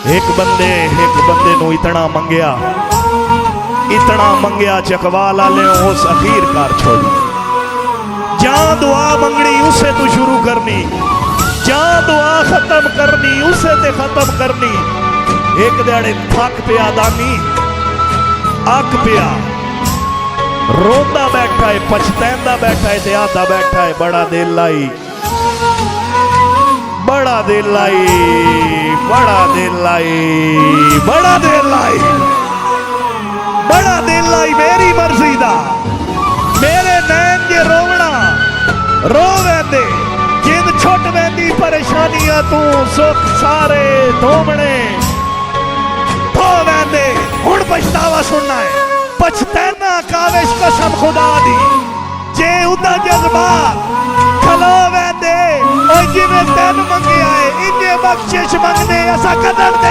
एक बंदे नू इतना मंगया चकवाल आले उस अखीर कर छोड़ी। जा दुआ मंगनी उसे तू शुरू करनी, जा दुआ खत्म करनी उसे ते खत्म करनी। एक दिहाड़े थक पिया दानी, अक पिया, रोंदा बैठा है, पछतैंदा बैठा है, आदा बैठा है। बड़ा दिल आई, बड़ा दिल आई, बड़ा दिल आई, बड़ा दिल आई, बड़ा दिल आई। मेरी मर्जी दा मेरे नैन जे रोवना रो वैंदे, जिंद छुट वैंदी परेशानियां तू सुख सारे धोमने धो वैंदे। हुण पछतावा सुनना है, पछतैना काविश कसम खुदा दी। जे उदा जज्बात खलो वैंदे जिवें तेन मंगिया है, इंजे बख्शिश मंगने असा कदम ते